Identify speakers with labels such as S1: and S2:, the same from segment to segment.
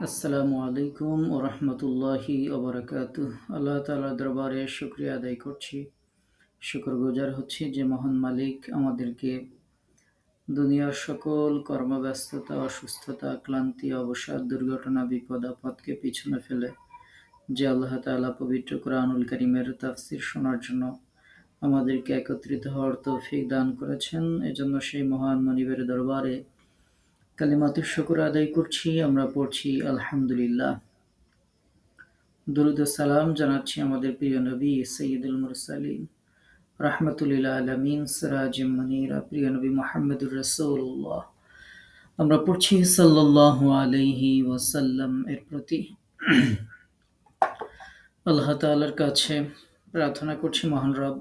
S1: আসসালামু আলাইকুম ও রহমতুল্লাহি ওবরাকাতুহ। আল্লাহ তাআলার দরবারে শুকরিয়া আদায় করছি, শুকরগুজার হচ্ছি যে মহান মালিক আমাদেরকে দুনিয়ার সকল কর্মব্যস্ততা, অসুস্থতা, ক্লান্তি, অবসাদ, দুর্ঘটনা, বিপদ আপদকে পিছনে ফেলে যে আল্লাহ তাআলা পবিত্র কোরআনুল কারীমের তাফসীর শোনার জন্য আমাদেরকে একত্রিত হওয়ার তৌফিক দান করেছেন, এজন্য সেই মহান মালিকের দরবারে কালিমাতুশ শুকর আদায় করছি। আমরা পড়ছি আলহামদুলিল্লাহ। দুরুদ ও সালাম জানাচ্ছি আমাদের প্রিয় নবী সৈয়দুল মুরসালিন রাহমাতুল আলামিন সিরাজুম মুনীরা প্রিয় নবী মুহাম্মদুর রাসূলুল্লাহ। আমরা পড়ছি সাল্লাল্লাহু আলাইহি ওয়াসাল্লাম এর প্রতি আল্লাহ তাআলার কাছে প্রার্থনা করছি, মহান রব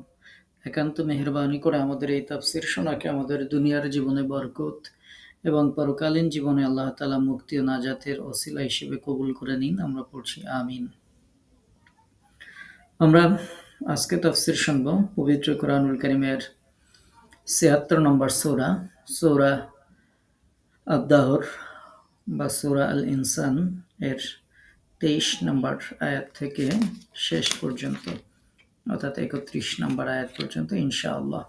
S1: একান্ত মেহেরবানি করে আমাদের এই তাফসীর শোনাকে আমাদের দুনিয়ার জীবনে বরকত এবং পরকালীন জীবনে আল্লাহ তাআলা মুক্তি ও নাজাতের ওসিলা হিসেবে কবুল করে নিন। আমরা পড়ছি আমিন। আমরা আজকে তাফসীর শুনব পবিত্র কোরআনুল কারীমের ৭৬ নম্বর সূরা, সূরা আদ-দাহর বা সূরা আল ইনসান এর ২৩ নম্বর আয়াত থেকে শেষ পর্যন্ত, অর্থাৎ ৩১ নম্বর আয়াত পর্যন্ত ইনশাআল্লাহ।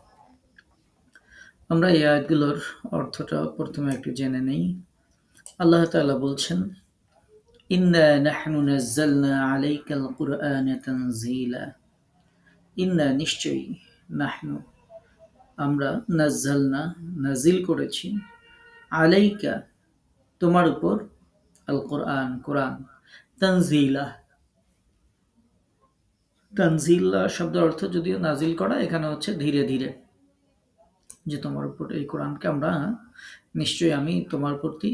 S1: আমরা এই আয়াতগুলোর অর্থটা প্রথমে একটু জেনে নেই। আল্লাহ তাআলা বলছেন, ইন্না নাহনু নাযালনা আলাইকাল কুরআনা তানযীলা। ইন্না নিশ্চয়ই, নাহনু আমরা, নাযালনা নাজিল করেছি, আলাইকা তোমার উপর, আল কোরআন কোরআন, তানযীলা তানজিলা শব্দ অর্থ যদিও নাজিল করা, এখানে হচ্ছে ধীরে ধীরে, যে তোমার উপর এই কোরআনকে আমরা নিশ্চয়ই আমি তোমার প্রতি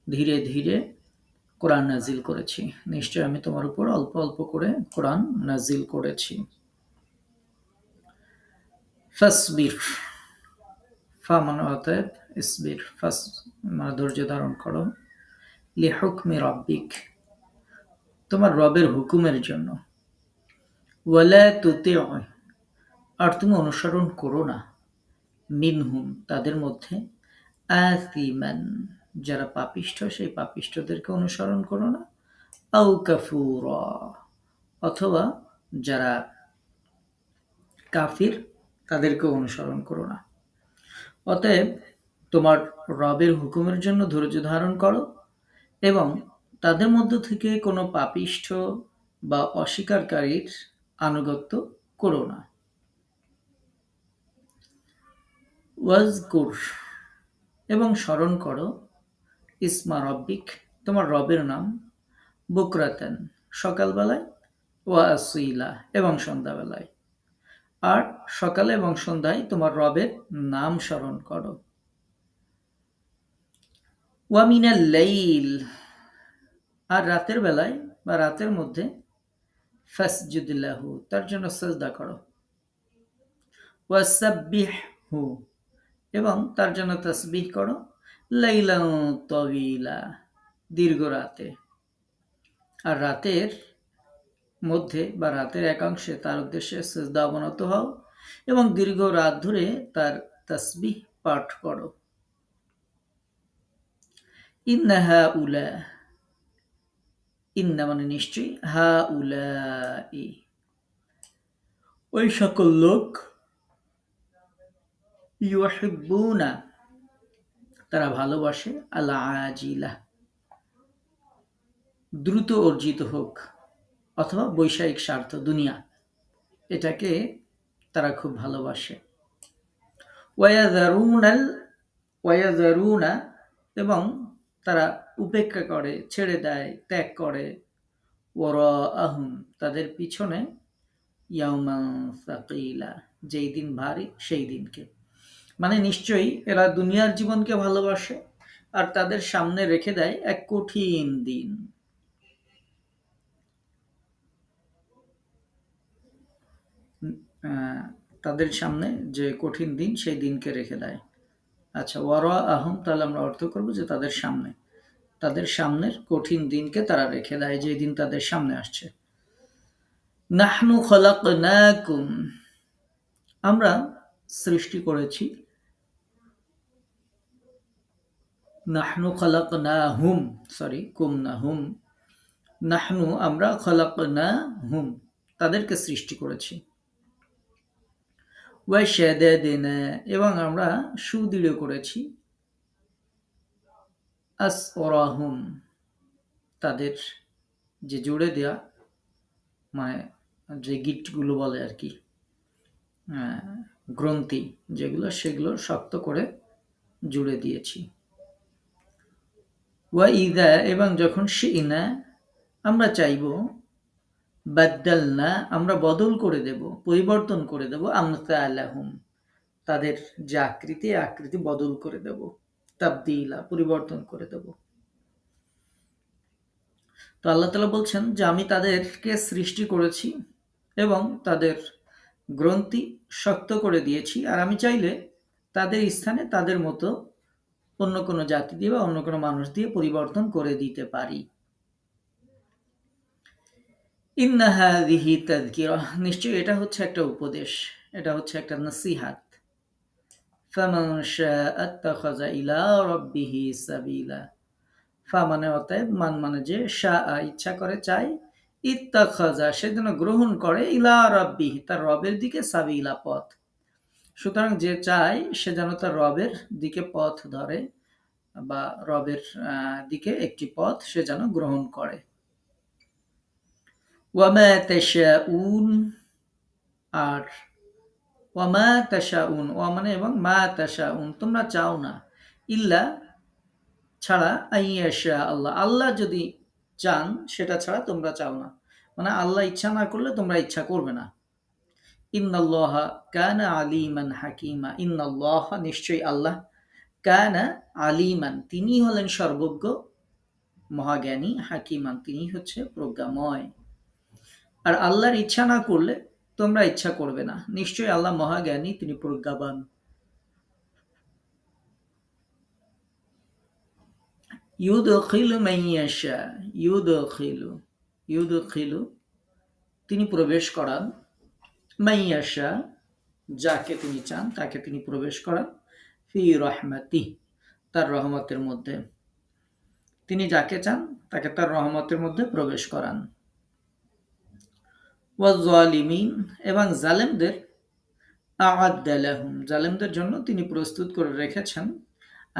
S1: ধীরে ধীরে কোরআন নাজিল করেছি, নিশ্চয়ই আমি তোমার উপর অল্প অল্প করে কোরআন নাজিল করেছি। ফাসবির, ফা মানে অতএব, ইসবির ফাস মানে ধৈর্য ধারণ করো, লিহুকমি রাব্বিক তোমার রবের হুকুমের জন্য, ওয়ালা তুতিউ আর তুমি অনুসরণ করো না, মিনহুম তাদের মধ্যে, আথিমান যারা পাপিষ্ঠ সেই পাপিষ্ঠদেরকে অনুসরণ করো না, আও কাফুরা অথবা যারা কাফির তাদেরকে অনুসরণ করো না। অতএব তোমার রবের হুকুমের জন্য ধৈর্য ধারণ করো এবং তাদের মধ্য থেকে কোনো পাপিষ্ঠ বা অস্বীকারীর আনুগত্য করো না। ওয়াজকুর এবং স্মরণ করো, ইসমা রব্বিক তোমার রবের নাম, বুকরাতান সকালবেলায়, ওয়া আসীলা এবং সন্ধ্যাবেলায়, আর সকালে এবং সন্ধ্যায় তোমার রবের নাম স্মরণ করো। ওয়া মিনাল লাইল আর রাতের বেলায় বা রাতের মধ্যে, ফাসজুদ লাহু তার জন্য সাজদা করো, ওয়াসাব্বিহহু এবং তার জন্য তাসবিহ করো, লাইলান তাওয়িলা দীর্ঘ রাতে, আর রাতের মধ্যে বা রাতের একাংশে তার উদ্দেশ্যে সিজদা অবনত হও এবং দীর্ঘ রাত ধরে তার তাসবিহ পাঠ করো। ইন্না হাউলা, ইন্না মানে নিশ্চয়ই, হাউলাই ওই সকল লোক, ইউহিব্বুনা তারা ভালোবাসে, আল আজিলা দ্রুত অর্জিত হোক অথবা বৈষয়িক স্বার্থ দুনিয়া, এটাকে তারা খুব ভালোবাসে। ওয়াযারুনা এবং তারা উপেক্ষা করে, ছেড়ে দেয়, ত্যাগ করে, ওয়ারাআহুম তাদের পিছনে, ইয়াওমান সাকিলা যেই দিন ভারী সেই দিনকে, মানে নিশ্চয়ই এরা দুনিয়ার জীবনকে ভালোবাসে আর তাদের সামনে রেখে দেয় এক কঠিন দিন। তাদের সামনে যে কঠিন দিন সেই দিনকে রেখে দেয়। আচ্ছা, ওয়ারাআহুম তাহলে আমরা অর্থ করব যে তাদের সামনে, তাদের সামনের কঠিন দিনকে তারা রেখে দেয়, যে দিন তাদের সামনে আসছে। নাহনু খলাকনাকুম আমরা সৃষ্টি করেছি, নাহনু খালাকনাহুম, সরি কুম না হুম, নাহনু আমরা, খালাকনাহুম তাদেরকে সৃষ্টি করেছি, ওয়াশাদাদনা এবং আমরা সুদৃঢ় করেছি, আসরাহুম তাদের যে জুড়ে দেয়া, মানে যে গিটগুলো বলে আর কি, গ্রন্থি যেগুলো, সেগুলো শক্ত করে জুড়ে দিয়েছি। ওয়া ইদা এবং যখন শিনা আমরা চাইব, বাদ্দালনা আমরা বদল করে দেব, পরিবর্তন করে দেব, আমসালাহুম তাদের যে আকৃতি, আকৃতি বদল করে দেব, তাবদিলা পরিবর্তন করে দেব। তো আল্লাহ তাআলা বলছেন যে আমি তাদেরকে সৃষ্টি করেছি এবং তাদের গ্রন্থি শক্ত করে দিয়েছি, আর আমি চাইলে তাদের স্থানে তাদের মতো অন্য কোনো জাতি দিয়ে বা অন্য কোনো মানুষ দিয়ে পরিবর্তন করে দিতে পারি। ইন্না হাযিহি তাযকিরাহ নিশ্চয়ই এটা হচ্ছে একটা উপদেশ, এটা হচ্ছে একটা নসিহাত। ফামান শাআ আত্তাখাযা ইলা রাব্বিহি সাবিলা, ফা মানে অতএব, মান মানে যে, শাআ ইচ্ছা করে, চায়, ইত্তাখাযা সেজন্য গ্রহণ করে, ইলা রাব্বিহি তার রবের দিকে, সাবিলা পথ। সুতরাং যে চায় সে যেন তার রবের দিকে পথ ধরে, বা রবের দিকে একটি পথ সে যেন গ্রহণ করে। ওয়ামা তাশাউন আর ওয়ামা তাশাউন, ওয়া মানে এবং, মা তাশাউন তোমরা চাও না, ইল্লা ছাড়া, আইয়াশা আল্লাহ আল্লাহ যদি চান সেটা ছাড়া তোমরা চাও না, মানে আল্লাহ ইচ্ছা না করলে তোমরা ইচ্ছা করবে না। ইন্নাল্লাহা কানা আলিমান হাকিমা, ইন্নাল্লাহা নিশ্চয়ই আল্লাহ, কানা আলিমান তিনি হলেন সর্বজ্ঞ, মহাজ্ঞানী, হাকিমান তিনি হচ্ছে প্রজ্ঞাময়। আর আল্লাহর ইচ্ছা না করলে তোমরা ইচ্ছা করবে না, নিশ্চয়ই আল্লাহ মহাজ্ঞানী, তিনি প্রজ্ঞাবান। ইউদখিলু মান ইয়াশা, ইউদখিলু, ইউদখিলু তিনি প্রবেশ করান, মান ইয়াশা যাকে তিনি চান তাকে তিনি প্রবেশ করান, ফি রাহমাতিহি তার রহমতের মধ্যে, তিনি যাকে চান তাকে তার রহমতের মধ্যে প্রবেশ করান। ওয়াজ-জালিমিন এবং জালেমদের, আ'আদ্দা লাহুম জালেমদের জন্য তিনি প্রস্তুত করে রেখেছেন,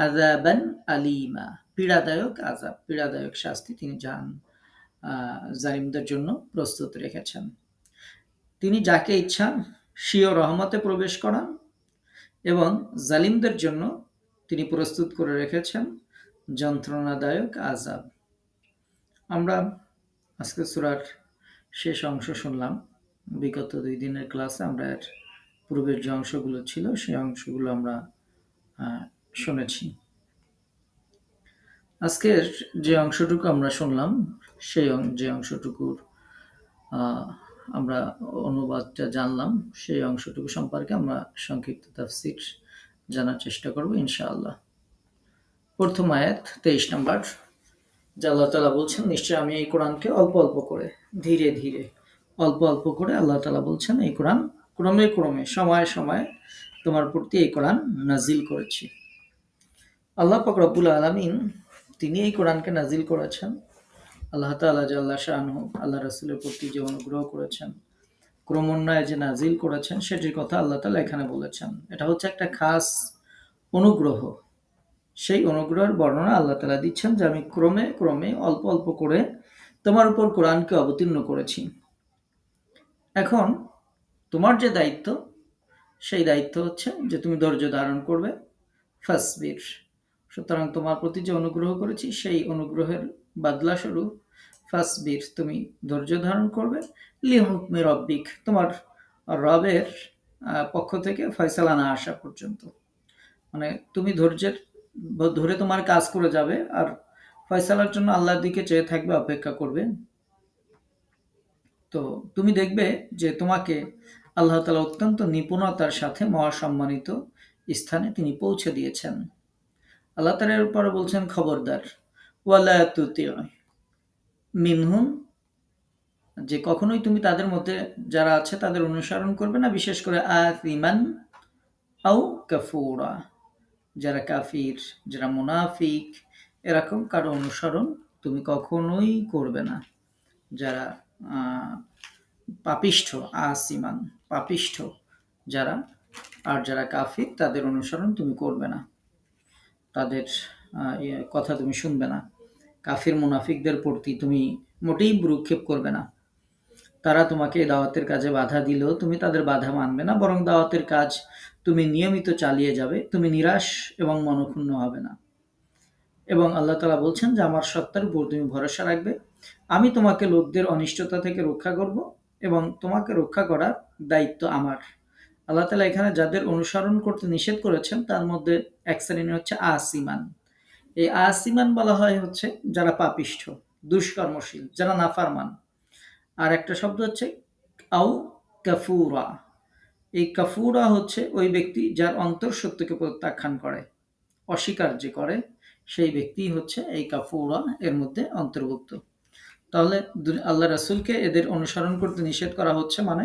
S1: আযাবান আলীমা পীড়াদায়ক আযাব, পীড়াদায়ক শাস্তি তিনি জালিমদের জন্য প্রস্তুত রেখেছেন। তিনি যাকে ইচ্ছান স্বীয় রহমতে প্রবেশ করান এবং জালিমদের জন্য তিনি প্রস্তুত করে রেখেছেন যন্ত্রণাদায়ক আযাব। আমরা আজকে সূরার শেষ অংশ শুনলাম। বিগত 2 দিনের ক্লাসে আমরা এর পূর্বের যে অংশগুলো ছিল সেই অংশগুলো আমরা শুনেছি। আজকের যে অংশটুকু আমরা শুনলাম সেই যে অংশটুকুর আমরা অনুবাদটা জানলাম, সেই অংশটুকু সম্পর্কে আমরা সংক্ষিপ্ত তাফসীর জানার চেষ্টা করব ইনশাআল্লাহ। প্রথম আয়াত 23 নম্বর, যে আল্লাহ তাআলা বলছেন, নিশ্চয় আমি এই কোরআনকে অল্প অল্প করে, ধীরে ধীরে, অল্প অল্প করে আল্লাহ তাআলা বলছেন এই কোরআন ক্রমে ক্রমে, সময়ে সময়ে তোমার প্রতি এই কোরআন নাজিল করেছি। আল্লাহ পাক রব্বুল আলামিন তিনি এই কোরআনকে নাজিল করেছেন। আল্লাহ তাআলা জাল্লা শাআনহু আল্লাহ রাসূলের প্রতি যে অনুগ্রহ করেছেন, ক্রমান্বয়ে যে নাজিল করেছেন, সেটির কথা আল্লাহ তাআলা এখানে বলেছেন। এটা হচ্ছে একটা খাস অনুগ্রহ। সেই অনুগ্রহের বর্ণনা আল্লাহ তাআলা দিচ্ছেন যে আমি ক্রমে ক্রমে অল্প অল্প করে তোমার উপর কোরআনকে অবতীর্ণ করেছি। এখন তোমার যে দায়িত্ব, সেই দায়িত্ব হচ্ছে যে তুমি ধৈর্য ধারণ করবে, ফাসবির। সুতরাং তোমার প্রতি যে অনুগ্রহ করেছি সেই অনুগ্রহের বাদলা স্বরূপ ফাসবির তুমি ধৈর্য ধারণ করবে, লিহুকমি রব্বিক তোমার রবের পক্ষ থেকে ফয়সালা না আসা পর্যন্ত। মানে তুমি ধৈর্যের ধরে তোমার কাজ করে যাবে আর ফয়সালার জন্য আল্লাহর দিকে চেয়ে থাকবে, অপেক্ষা করবে। তো তুমি দেখবে যে তোমাকে আল্লাহ তাআলা অত্যন্ত নিপুণতার সাথে মহাসম্মানিত স্থানে তিনি পৌঁছে দিয়েছেন। আল্লাহ তাআলা এর পরে বলছেন, খবরদার, ওয়ালা তুতি মিনহুম যে কখনোই তুমি তাদের মধ্যে যারা আছে তাদের অনুসরণ করবে না, বিশেষ করে আতিমান আও কাফুরা যারা কাফির, যারা মুনাফিক, এরকম কারো অনুসরণ তুমি কখনোই করবে না। যারা আহ, পাপিষ্ঠ, আসিমান, পাপিষ্ঠ যারা, আর যারা কাফির তাদের অনুসরণ তুমি করবে না, তাদের কথা তুমি শুনবে না। কাফির মুনাফিকদের প্রতি তুমি মোটেই ভ্রুক্ষেপ করবে না। তারা তোমাকে দাওয়াতের কাজে বাধা দিলেও তুমি তাদের বাধা মানবে না, বরং দাওয়াতের কাজ তুমি নিয়মিত চালিয়ে যাবে, তুমি নিরাশ এবং মনক্ষুণ্ণ হবে না। এবং আল্লাহ তাআলা বলছেন যে আমার সত্তার উপর তুমি ভরসা রাখবে, আমি তোমাকে লোকদের অনিষ্টতা থেকে রক্ষা করব এবং তোমাকে রক্ষা করার দায়িত্ব আমার। আল্লাহ তাআলা এখানে যাদের অনুসরণ করতে নিষেধ করেছেন তার মধ্যে এক শ্রেণী হচ্ছে আসিমান। এই আসিমান বলা হয় হচ্ছে যারা পাপিষ্ঠ, দুষ্কর্মশীল, যারা নাফারমান। আর একটা শব্দ হচ্ছে আউ কাফুরা। এই কাফুরা হচ্ছে ওই ব্যক্তি যার অন্তর সত্যকে প্রত্যাখ্যান করে, অস্বীকার যে করে, সেই ব্যক্তি হচ্ছে এই কাফুরা এর মধ্যে অন্তর্ভুক্ত। তাহলে আল্লাহ রাসূলকে এদের অনুসরণ করতে নিষেধ করা হচ্ছে, মানে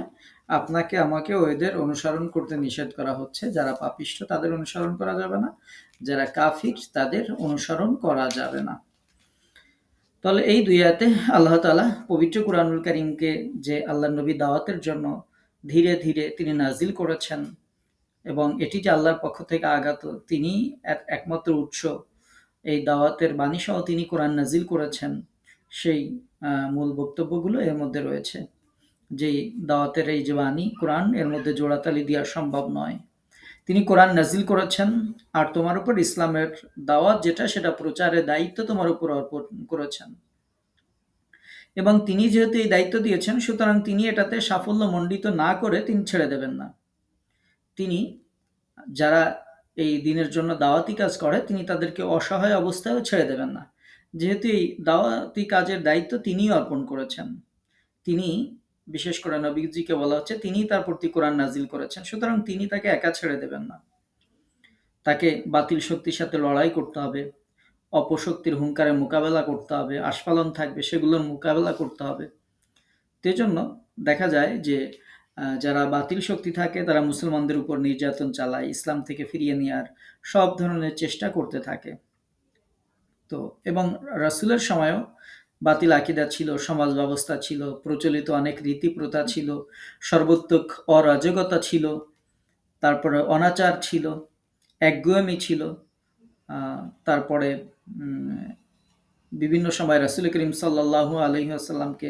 S1: আপনাকে আমাকেও এদের অনুসরণ করতে নিষেধ করা হচ্ছে। যারা পাপিষ্ঠ তাদের অনুসরণ করা যাবে না, যারা কাফির তাদের অনুসরণ করা যাবে না। তাহলে এই দুই আয়াতে আল্লাহ তাআলা পবিত্র কুরআনুল কারীমকে যে আল্লাহর নবী দাওয়াতের জন্য ধীরে ধীরে তিনি নাজিল করেছেন, এবং এটি যে আল্লাহর পক্ষ থেকে আগত, তিনি একমাত্র উৎস, এই দাওয়াতের বাণী সহ তিনি কোরআন নাজিল করেছেন, সেই মূল বক্তব্যগুলো এর মধ্যে রয়েছে। যে দাওয়াতের এই যে বাণী কোরআন, এর মধ্যে জোড়াতালি দেওয়া সম্ভব নয়। তিনি কোরআন নাজিল করেছেন, আর তোমার উপর ইসলামের দাওয়াত যেটা, সেটা প্রচারের দায়িত্ব তোমার উপর অর্পণ করেছেন। এবং তিনি যেহেতু এই দায়িত্ব দিয়েছেন, সুতরাং তিনি এটাতে সাফল্য মণ্ডিত না করে তিনি ছেড়ে দেবেন না। তিনি যারা এই দিনের জন্য দাওয়াতি কাজ করে, তিনি তাদেরকে অসহায় অবস্থায়ও ছেড়ে দেবেন না। যেহেতু এই দাওয়াতি কাজের দায়িত্ব তিনিই অর্পণ করেছেন, তিনি, বিশেষ করে নবীজিকে বলা হচ্ছে তিনি তার প্রতি কোরআন নাজিল করেছেন, সুতরাং তিনি তাকে একা ছেড়ে দেবেন না। তাকে বাতিল শক্তির সাথে লড়াই করতে হবে, অপশক্তির হুঙ্কারে মোকাবেলা করতে হবে, আস্ফালন থাকবে সেগুলোর মোকাবেলা করতে হবে। সেজন্য দেখা যায় যে যারা বাতিল শক্তি থাকে তারা মুসলমানদের উপর নির্যাতন চালায়, ইসলাম থেকে ফিরিয়ে নেওয়ার সব ধরনের চেষ্টা করতে থাকে। তো এবং রাসূলের সময়ও বাতিল আকীদা ছিল, সমাজ ব্যবস্থা ছিল, প্রচলিত অনেক রীতি প্রথা ছিল, সর্বাত্মক অরাজকতা ছিল, তারপরে অনাচার ছিল, একগুঁয়েমি ছিল। তারপরে বিভিন্ন সময় রাসূল করিম সাল্লাল্লাহু আলাইহি ওয়াসাল্লামকে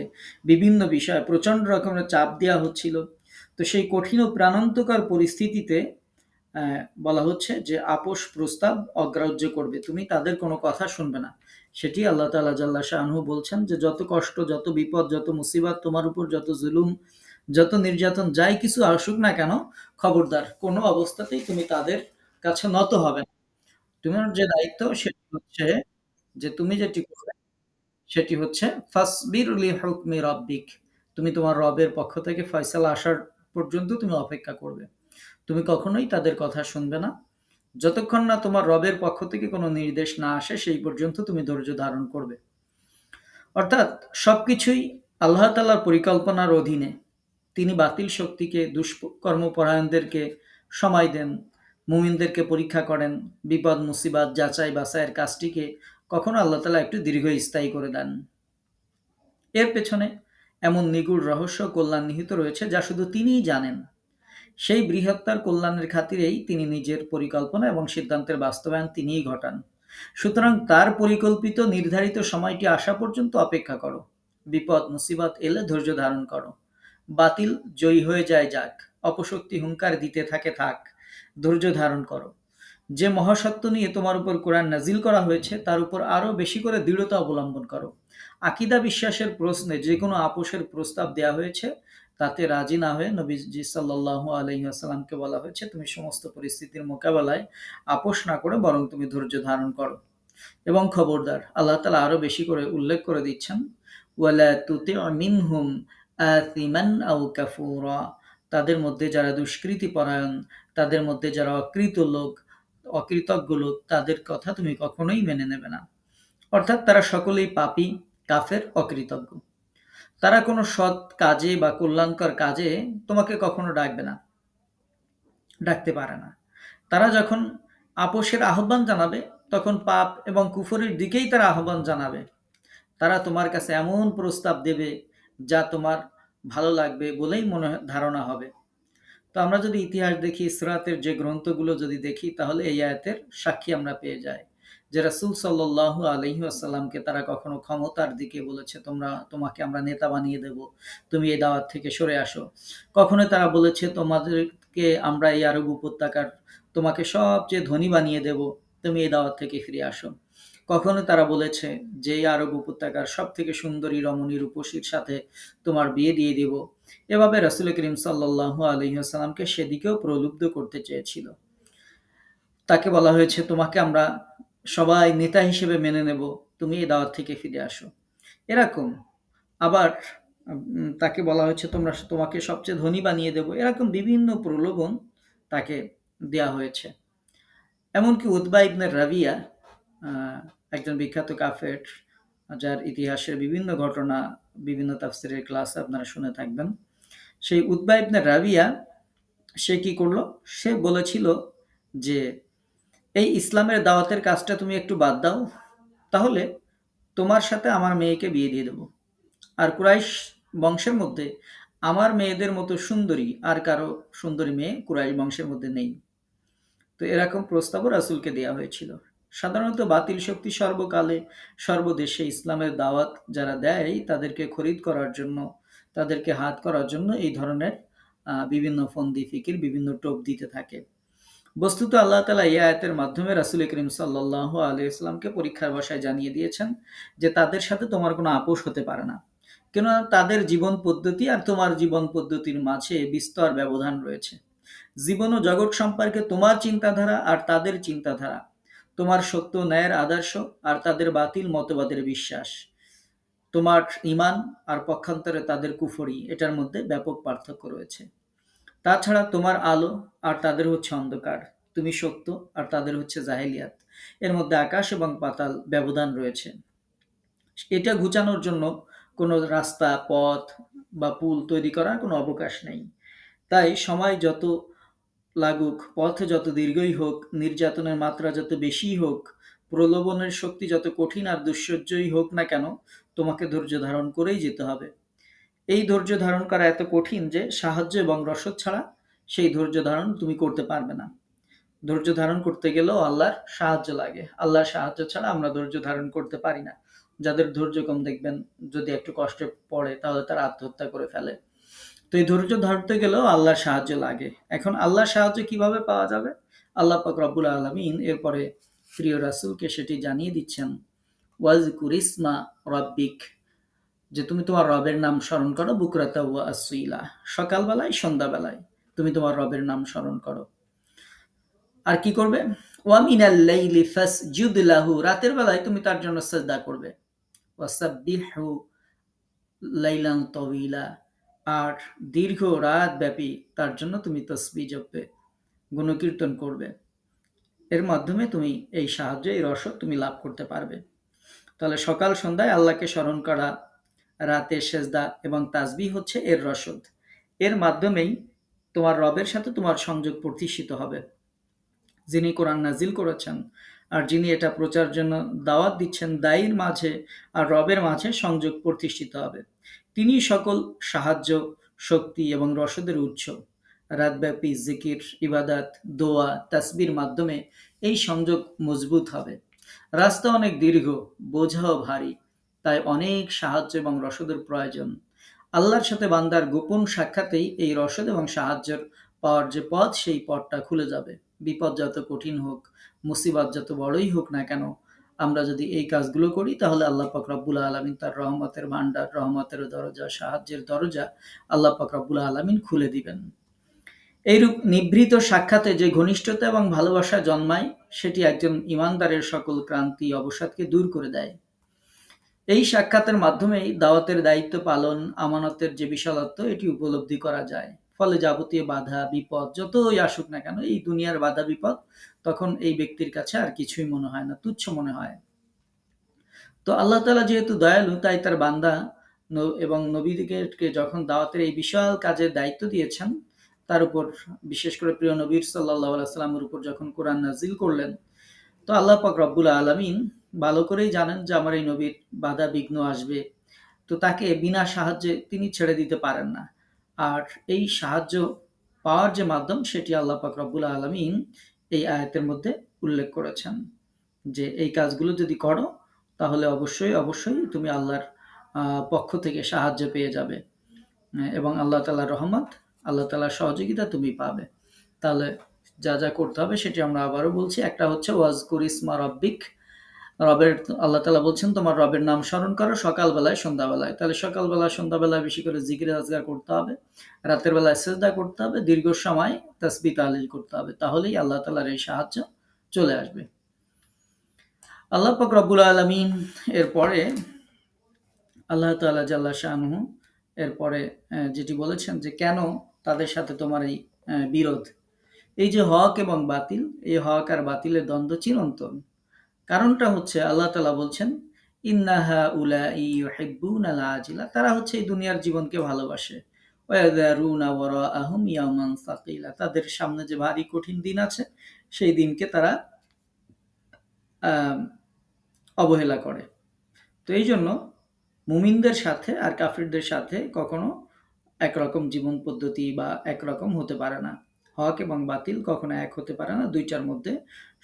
S1: বিভিন্ন বিষয়ে প্রচণ্ড রকমের চাপ দেওয়া হচ্ছিল। তো সেই কঠিন ও প্রাণান্তকর পরিস্থিতিতে বলা হচ্ছে যে আপোষ প্রস্তাব অগ্রাহ্য করবে, তুমি তাদের কোনো কথা শুনবে না। সেটি আল্লাহ তাআলা জাল্লা শাআনহু বলছেন যে যত কষ্ট, যত বিপদ, যত মুসিবত তোমার উপর, যত জুলুম, যত নির্যাতন, যাই কিছু আসুক না কেন, খবরদার কোনো অবস্থাতেই তুমি তাদের কাছে নত হবে না। তোমার যে দায়িত্ব সেটি হচ্ছে যে তুমি যেটি করবে সেটি হচ্ছে ফাসবির লিহুকমি রাব্বিক। তুমি তোমার রবের পক্ষ থেকে ফয়সালা আসার পর্যন্ত তুমি অপেক্ষা করবে। তুমি কখনোই তাদের কথা শুনবে না। যতক্ষণ না তোমার রবের পক্ষ থেকে কোনো নির্দেশ না আসে, সেই পর্যন্ত তুমি ধৈর্য ধারণ করবে। অর্থাৎ সবকিছুই আল্লাহ তাআলার পরিকল্পনার অধীনে। তিনি বাতিল শক্তিকে, দুষ্কর্মপরায়ণদেরকে সময় দেন, মুমিনদেরকে পরীক্ষা করেন, বিপদ মুসিবত যাচাই বাছাইয়ের কাজটিকে কখনো আল্লাহ তাআলা একটু দীর্ঘস্থায়ী করে দেন। এর পেছনে এমন নিগূঢ় রহস্য কল্যাণ নিহিত রয়েছে যা শুধু তিনিই জানেন। সেই বৃহত্তর কল্যাণের খাতিরেই তিনি নিজের পরিকল্পনা এবং সিদ্ধান্তের বাস্তবায়ন তিনিই ঘটান। সুতরাং তার পরিকল্পিত নির্ধারিত সময়টি আসা পর্যন্ত অপেক্ষা করো। বিপদ মুসিবত এলে ধৈর্য ধারণ করো। বাতিল জয়ী হয়ে যায় যাক, অপশক্তি হুঙ্কার দিতে থাকে থাক, ধৈর্য ধারণ করো। যে মহাসত্য নিয়ে তোমার উপর কোরআন নাজিল করা হয়েছে তার উপর আরো বেশি করে দৃঢ়তা অবলম্বন করো। আকীদা বিশ্বাসের প্রশ্নে যে কোনো আপোষের প্রস্তাব দেওয়া হয়েছে, তাতে রাজি না হয়ে নবীজি সাল্লাল্লাহু আলাইহি ওয়াসাল্লামকে বলা হয়েছে তুমি সমস্ত পরিস্থিতির মোকাবেলায় আপোষ না করে বরং তুমি ধৈর্য ধারণ করো। এবং খবরদার, আল্লাহ তাআলা আরো বেশি করে উল্লেখ করে দিচ্ছেন, ওয়ালা তুতি' মিনহুম আথিমান আও কাফুরা। তাদের মধ্যে যারা দুষ্কৃতি পরায়ণ, তাদের মধ্যে যারা অকৃতজ্ঞ লোক, তাদের কথা তুমি কখনোই মেনে নেবে না। অর্থাৎ তারা সকলেই পাপী, কাফের, অকৃতজ্ঞ। তারা কোনো সৎ কাজে বা কল্যাণকর কাজে তোমাকে কখনো ডাকবে না, ডাকতে পারে না। তারা যখন আপোষের আহ্বান জানাবে, তখন পাপ এবং কুফরের দিকেই তারা আহ্বান জানাবে। তারা তোমার কাছে এমন প্রস্তাব দেবে যা তোমার ভালো লাগবে বলেই ধারণা হবে। তো আমরা যদি ইতিহাস দেখি, সিরাতের যে গ্রন্থগুলো যদি দেখি, তাহলে এই আয়াতের সাক্ষী আমরা পেয়ে যাই যে রাসূল সাল্লাল্লাহু আলাইহি ওয়াসাল্লামকে তারা কখনো ক্ষমতার দিকে বলেছে, তোমাকে আমরা নেতা বানিয়ে দেব, তুমি এই দাওয়াত থেকে সরে আসো। কখনো তারা বলেছে, তোমাদেরকে আমরা এই আরব উপত্যকার তোমাকে সবচেয়ে ধনী বানিয়ে দেব, তুমি এই দাওয়াত থেকে ফিরে আসো। কখনো তারা বলেছে যে এই আরব উপত্যকার সব থেকে সুন্দরী রমণী রূপসীর সাথে তোমার বিয়ে দিয়ে দেব। এভাবে রাসূল করিম সাল্লাল্লাহু আলাইহি ওয়াসাল্লামকে সেদিকেও প্রলুব্ধ করতে চেয়েছিল। তাকে বলা হয়েছে, তোমাকে আমরা সবাই নেতা হিসেবে মেনে নেব, তুমি এই দাওয়াত থেকে ফিরে আসো। এরকম আবার তাকে বলা হয়েছে, তোমাকে সবচেয়ে ধনী বানিয়ে দেব। এরকম বিভিন্ন প্রলোভন তাকে দেয়া হয়েছে। এমনকি উতবা ইবনে রাবিয়া, একজন বিখ্যাত কাফের, যার ইতিহাসের বিভিন্ন ঘটনা বিভিন্ন তাফসিরের ক্লাসে আপনারা শুনে থাকবেন। সেই উতবা ইবনে রাবিয়া, সে কি করলো? সে বলেছিল যে এই ইসলামের দাওয়াতের কাজটা তুমি একটু বাদ দাও, তাহলে তোমার সাথে আমার মেয়েকে বিয়ে দিয়ে দেব। আর কুরাইশ বংশের মধ্যে আমার মেয়েদের মতো সুন্দরী আর কারো সুন্দরী মেয়ে কুরাইশ বংশের মধ্যে নেই। তো এরকম প্রস্তাবও রাসূলকে দেয়া হয়েছিল। সাধারণত বাতিল শক্তি সর্বকালে সর্বদেশে ইসলামের দাওয়াত যারা দেয় তাদেরকে খরিদ করার জন্য, তাদেরকে হাত করার জন্য এই ধরনের বিভিন্ন ফন্দি ফিকির, বিভিন্ন টোপ দিতে থাকে। বস্তুত আল্লাহ তাআলা এই আয়াতের মাধ্যমে রাসূল করিম সাল্লাল্লাহু আলাইহি ওয়াসাল্লামকে পরীক্ষার বশায় জানিয়ে দিয়েছেন যে তাদের সাথে তোমার কোনো আপোষ হতে পারে না। কেননা তাদের জীবন পদ্ধতি আর তোমার জীবন পদ্ধতির মাঝে বিস্তর ব্যবধান রয়েছে। জীবন ও জগৎ সম্পর্কে তোমার চিন্তাধারা আর তাদের চিন্তাধারা, তোমার সত্য ন্যায়ের আদর্শ আর তাদের বাতিল মতবাদের বিশ্বাস, তোমার ঈমান আর পক্ষান্তরে তাদের কুফরি, এটার মধ্যে ব্যাপক পার্থক্য রয়েছে। তাছাড়া তোমার আলো আর তাদের হচ্ছে অন্ধকার, তুমি সত্য আর তাদের হচ্ছে জাহেলিয়াত, এর মধ্যে আকাশ এবং পাতাল ব্যবধান রয়েছে। এটা ঘুচানোর জন্য কোনো রাস্তা, পথ বা পুল তৈরি করার কোনো অবকাশ নেই। তাই সময় যত লাগুক, পথ যত দীর্ঘই হোক, নির্যাতনের মাত্রা যত বেশিই হোক, প্রলোভনের শক্তি যত কঠিন আর দুঃসহ্যই হোক না কেন, তোমাকে ধৈর্য ধারণ করেই যেতে হবে। এই ধৈর্য ধারণ করা এত কঠিন যে সাহায্য এবং রসদ ছাড়া সেই ধৈর্য ধারণ তুমি করতে পারবে না। ধৈর্য ধারণ করতে গেলেও আল্লাহর সাহায্য লাগে। আল্লাহর সাহায্য ছাড়া আমরা ধৈর্য ধারণ করতে পারি না। যাদের ধৈর্য কম, দেখবেন যদি একটু কষ্টে পড়ে তাহলে তারা আত্মহত্যা করে ফেলে। তো এই ধৈর্য ধরতে গেলেও আল্লাহর সাহায্য লাগে। এখন আল্লাহর সাহায্য কিভাবে পাওয়া যাবে? আল্লাহ পাক রব্বুল আলামিন এরপরে প্রিয় রাসূলকে সেটি জানিয়ে দিচ্ছেন। ওয়াজকুর ইসমা রাব্বিক, যে তুমি তোমার রবের নাম স্মরণ করো, বুকরাতা ওয়া আসইলা, সকালবেলায় সন্ধ্যাবেলায় তুমি তোমার রবের নাম স্মরণ করো। আর কি করবে? ওয়া মিনাল লাইলি ফাসজুদ লাহু, রাতের বেলায় তুমি তার জন্য সিজদা করবে। ওয়াসাব্বিহু লাইলান তাওয়িলা, আর দীর্ঘ রাত ব্যাপী তার জন্য তুমি তসবিহ জপবে, গুণকীর্তন করবে। এর মাধ্যমে তুমি এই সাহায্য, এই রসদ তুমি লাভ করতে পারবে। তাহলে সকাল সন্ধ্যায় আল্লাহকে স্মরণ করা, রাতে সেজদা এবং তাসবিহ হচ্ছে এর রসদ। এর মাধ্যমেই তোমার রবের সাথে তোমার সংযোগ প্রতিষ্ঠিত হবে। যিনি কোরআন নাজিল করেছেন আর যিনি এটা প্রচার জন্য দাওয়াত দিচ্ছেন, দায়ীর মাঝে আর রবের মাঝে সংযোগ প্রতিষ্ঠিত হবে। তিনি সকল সাহায্য, শক্তি এবং রসদের উৎস। রাতব্যাপী জিকির, ইবাদাত, দোয়া, তাসবির মাধ্যমে এই সংযোগ মজবুত হবে। রাস্তা অনেক দীর্ঘ, বোঝাও ভারী, তাই অনেক সাহায্য এবং রসদের প্রয়োজন। আল্লাহর সাথে বান্দার গোপন সাক্ষাতেই এই রসদ এবং সাহায্যের পাওয়ার যে পথ, সেই পথটা খুলে যাবে। বিপদ যত কঠিন হোক, মুসিবত যত বড়ই হোক না কেন, আমরা যদি এই কাজগুলো করি তাহলে আল্লাহ পাক রব্বুল আলামিন তার রহমতের ভান্ডার, রহমতের দরজা, সাহায্যের দরজা আল্লাহ পাক রব্বুল আলামিন খুলে দিবেন। এইরূপ নিভৃত সাক্ষাতে যে ঘনিষ্ঠতা এবং ভালোবাসা জন্মায়, সেটি একজন ইমানদারের সকল ক্রান্তি, অবসাদকে দূর করে দেয়। এই সাক্ষাতের মাধ্যমেই দাওয়াতের দায়িত্ব পালন, আমানতের যে বিশালত্ব, এটি উপলব্ধি করা যায়। ফলে যাবতীয় বাধা বিপদ যতই আসুক না কেন, এই দুনিয়ার বাধা বিপদ তখন এই ব্যক্তির কাছে আর কিছুই মনে হয় না, তুচ্ছ মনে হয়। তো আল্লাহ তাআলা যেহেতু দয়ালু, তাই তার বান্দা এবং নবীদেরকে যখন দাওয়াতের এই বিশাল কাজের দায়িত্ব দিয়েছেন, তার উপর বিশেষ করে প্রিয় নবীর সাল্লাল্লাহু আলাইহি সাল্লামের উপর যখন কোরআন নাজিল করলেন, তো আল্লাহ পাক রব্বুল আলামিন ভালো করেই জানেন যে আমার এই নবীর বাধা বিঘ্ন আসবে, তো তাকে বিনা সাহায্যে তিনি ছেড়ে দিতে পারেন না। আর এই সাহায্য পাওয়ার যে মাধ্যম সেটি আল্লাহ পাক রব্বুল আলামিন এই আয়াতের মধ্যে উল্লেখ করেছেন যে এই কাজগুলো যদি করো তাহলে অবশ্যই অবশ্যই তুমি আল্লাহর পক্ষ থেকে সাহায্য পেয়ে যাবে, এবং আল্লাহ তাআলার রহমত, আল্লাহ তাআলার সহযোগিতা তুমি পাবে। তাহলে যা যা করতে হবে সেটি আমরা আবারও বলছি। একটা হচ্ছে ওয়াজকুর ইসমা রব্বিক, রবের, আল্লাহ তাআলা বলছেন তোমার রবের নাম স্মরণ করো সকালবেলায় সন্ধ্যাবেলায়। তাহলে সকালবেলা সন্ধ্যাবেলায় বেশি করে জিকির আজগার করতে হবে, রাতের বেলায় সেজদা করতে হবে, দীর্ঘ সময় তাসবিহ তাহলিল করতে হবে, তাহলেই আল্লাহ তাআলার এই সাহায্য চলে আসবে। আল্লাহ পাক রব্বুল আলামিন এরপরে আল্লাহ তাআলা জাল্লা শানুহু এরপরে যেটি বলেছেন যে কেন তাদের সাথে তোমার এই বিরোধ, এই যে হক এবং বাতিল, এই হক আর বাতিলের দ্বন্দ্ব চিরন্তন। কারণটা হচ্ছে আল্লাহ তাআলা বলছেন ইন্না হাউলাই ইউহিব্বুনাল আজিলা, তারা হচ্ছে এই দুনিয়ার জীবনকে ভালোবাসে, ওয়া ইয়াযারুনা ওয়ারাআহুম ইয়াওমান সাকিলা, তাদের সামনে যে ভারী কঠিন দিন আছে সেই দিনকে তারা অবহেলা করে। তো এই জন্য মুমিনদের সাথে আর কাফিরদের সাথে কখনো একরকম জীবন পদ্ধতি বা একরকম হতে পারে না। হক এবং বাতিল কখনো এক হতে পারে না, দুইটার মধ্যে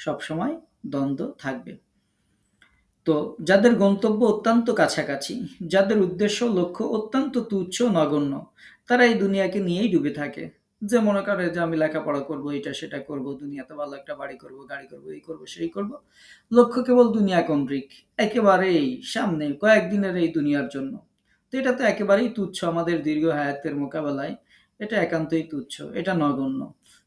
S1: সবসময় দ্বন্দ্ব থাকবে। তো যাদের গন্তব্য অত্যন্ত কাছাকাছি, যাদের উদ্দেশ্য লক্ষ্য অত্যন্ত তুচ্ছ নগণ্য, তারা এই দুনিয়াকে নিয়েই ডুবে থাকে। যে মনে করে যে আমি লেখাপড়া করব, এটা সেটা করব, দুনিয়াতে ভালো একটা বাড়ি করব, গাড়ি করব, এই করব সেই করব, লক্ষ্য কেবল দুনিয়া কেন্দ্রিক, একেবারেই সামনে কয়েকদিনের এই দুনিয়ার জন্য। তো এটা তো একেবারেই তুচ্ছ, আমাদের দীর্ঘ হায়াতের মোকাবেলায় এটা একান্তই তুচ্ছ, এটা নগণ্য।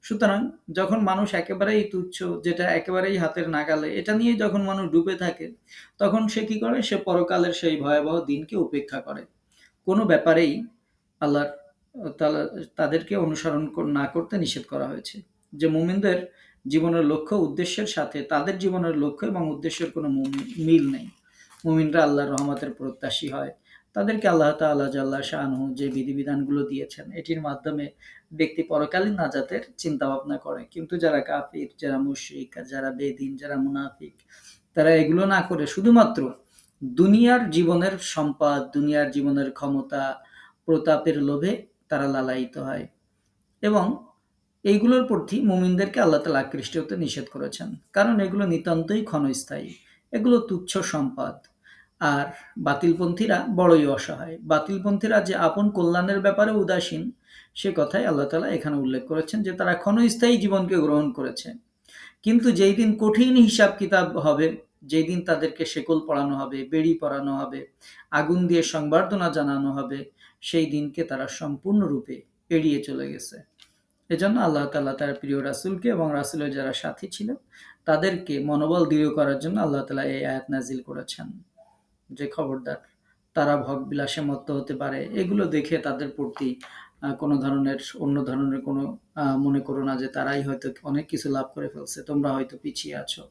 S1: সুতরাং যখন মানুষ একেবারেই তুচ্ছ, যেটা একেবারেই হাতের নাগালে, এটা নিয়ে যখন মানুষ ডুবে থাকে, তখন সে কি করে? সে পরকালের সেই ভয়াবহ দিনকে উপেক্ষা করে। কোনো ব্যাপারেই আল্লাহর তাদেরকে অনুসরণ না করতে নিষেধ করা হয়েছে। যে মুমিনদের জীবনের লক্ষ্য উদ্দেশ্যের সাথে তাদের জীবনের লক্ষ্য এবং উদ্দেশ্যের কোনো মিল নেই। মুমিনরা আল্লাহর রহমতের প্রত্যাশী হয়, তাদেরকে আল্লাহ তাআলা জাল্লা শাআনহু যে বিধিবিধানগুলো দিয়েছেন এটির মাধ্যমে ব্যক্তি পরকালীন নাজাতের চিন্তা ভাবনা করে। কিন্তু যারা কাফির, যারা মুশরিক, যারা বেদিন, যারা মুনাফিক, তারা এগুলো না করে শুধুমাত্র দুনিয়ার জীবনের সম্পদ, দুনিয়ার জীবনের ক্ষমতা, প্রতাপের লোভে তারা লালায়িত হয়, এবং এইগুলোর প্রতি মুমিনদেরকে আল্লাহ তাআলা আকৃষ্ট হতে নিষেধ করেছেন। কারণ এগুলো নিতান্তই ক্ষণস্থায়ী, এগুলো তুচ্ছ সম্পদ। আর বাতিলপন্থীরা বড়ই অসহায়। বাতিলপন্থীরা যে আপন কল্যাণের ব্যাপারে উদাসীন, সে কথাই আল্লাহ তাআলা এখানে উল্লেখ করেছেন যে তারা ক্ষণস্থায়ী জীবনকে গ্রহণ করেছে। কিন্তু যেই দিন কঠিন হিসাব কিতাব হবে, যেই দিন তাদেরকে শেকল পরানো হবে, বেড়ি পরানো হবে, আগুন দিয়ে সংবর্ধনা জানানো হবে, সেই দিনকে তারা সম্পূর্ণরূপে এড়িয়ে চলে গেছে। এজন্য আল্লাহ তাআলা তার প্রিয় রাসূলকে এবং রাসূলের যারা সাথী ছিল তাদেরকে মনোবল দৃঢ় করার জন্য আল্লাহ তাআলা এই আয়াত নাজিল করেছেন যে খবরদার, তারা ভোগবিলাসে মত্ত হতে পারে, এগুলো দেখে তাদের প্রতি কোনো ধরনের অন্য ধরনের কোনো মনে করো না যে তারাই হয়তো অনেক কিছু লাভ করে ফেলছে, তোমরা হয়তো পিছিয়ে আছো।